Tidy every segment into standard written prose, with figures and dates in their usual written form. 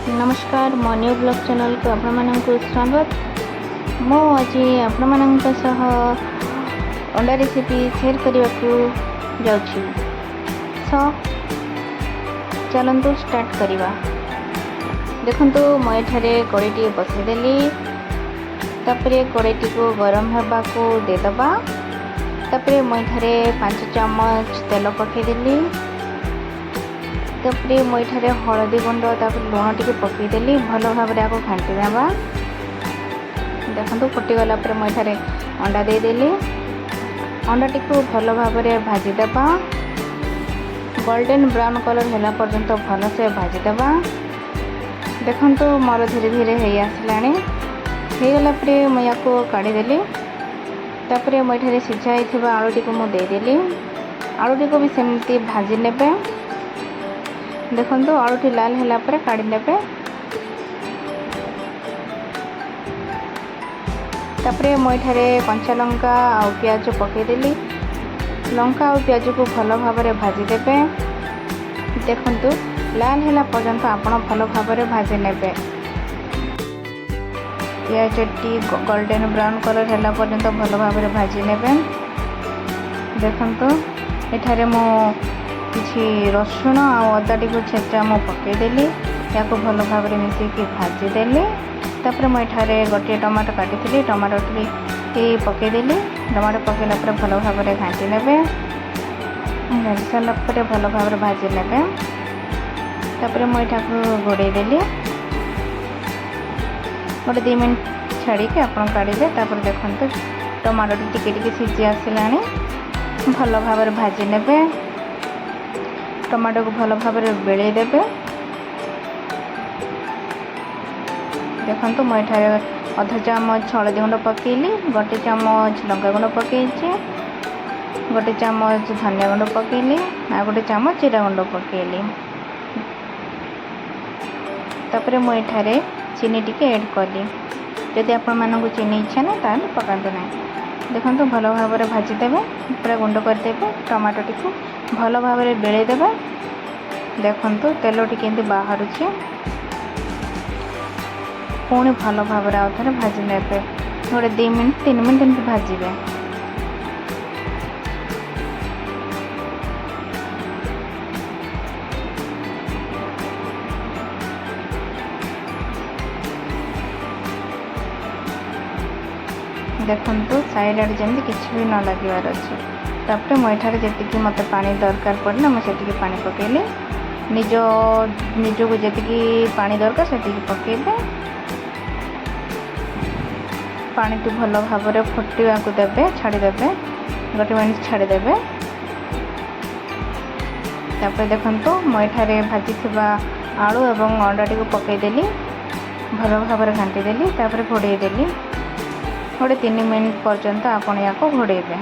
नमस्कार मो new blog channel को आपको स्वागत। मो आज आपण सह अंडा रेसिपी शेयर करने को जाऊँगी। सो चलतु स्टार्ट करवा। देखंतु मैं एठारे कड़ाईटी बसईदेली। तापरे कड़ाईटी को गरम होगा को देदबा। तापरे मैं एठारे 5 चम्मच तेल पकईदेली। तापरे मैं एठारे हलदी गुंड लुण टी पकईदेली। भल भाव में घाटी देवा। देखो फुटीगला मैं एठारे अंडा देदेली। अंडा टी को भल भाव में भाजीदेवा। गोल्डन ब्राउन कलर है पर्यंत भल से भाजीदेवा। देखो मोर धीरे धीरे हो आसलानी। होगला मैं या काढ़ीदेली। तापरे मैं एठारे सिझाई आलू टी को मुझेदेली। आलू टी को भी सेमती भाजी नेबे। देखो आलूटी लाल है काढ़ी नेबे। तापरे मैं एठारे कंचा लंका आ प्याज पकईदेली। लंका और प्याज को भल भाव में भाजीदेवे। देखो लाल है पर्यंत आपण भल भाव में भाजी नेबे। प्याज टी गोल्डन ब्राउन कलर है पर्यंत भल भाव में भाजी नेबे। देखो एठारे मो किसी रसुण आ अदा टी को छेचा मु पकईदेली। या भल भाव में मिसेकी भाजीदेली। तापर मैं एठारे गोटे टमाटो काटी टमाटो टी पकईदेली। टमाटो पकईला भल भाव में घाटी नेबे। घाटी सारा भल भाव में भाजी नेबे। तापर मैं यहाँ घोड़ेदेली। गोटे 2 मिनट छाड़ी आप काढ़े। तापर देखो टमाटो टी सिझी आसला। भल भाव में भाजी नेबे। टमाटो को भल भाव में बेले देबे। देखो मैं अधा चामच हलदी गुंड पकईली। गोटे चामच लंका गुंड पकईची। गोटे चामच धनिया गुंड पकईली। आ गोटे चामच जीरा गुंड पकईली। तापर मैं एठारे चीनी टिके ऐड कली। जदि आपको चीनी इच्छा नहीं ताल पकाते ना। देखो भल भाव में भाजीदेवे। पूरा गुंड करदेवे। टमाटो टी को भल भाव में बेले देबे। देखो तेल टी बाहर पुणी भल भाव में आउ थे भाजी नेबे। गोटे 2 मिनट 3 मिनट एमती भाजीबे। देखो साइड आड़े जमी किसी भी न लगे। तापर मैं एठारे जी मत पानी दरकार पड़ना मुझे पानी पकईली। निजको जी पानी दरकार से पकईबे। पानी टी भल भाव में फुटा को देवे। छाड़देवे। गोटे मिनट छाड़देवे। तापर देखो मैं एठारे भाजी आलू और अंडा टी को पकईदेली। भल भाव में घाटीदेली। तापर घोड़ेदेली। गोटे 3 मिनट पर्यंत आपण या घोड़ेबे।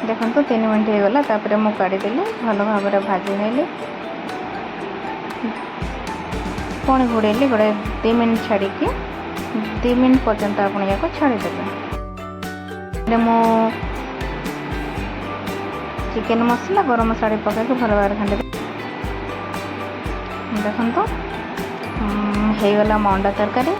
देखो 3 मिनट हो गला। तापर मु काढ़ीदेली। भल भाव में भाजी नेली। पुणी घोड़ेली। गोटे 2 मिनट छाड़ी 2 मिनट पर्यंत आपण या छाड़देवे। मु चिकेन मसला गरम मसला पकड़ भल भाव में घाटी। देखो हो गला अंडा तरकारी।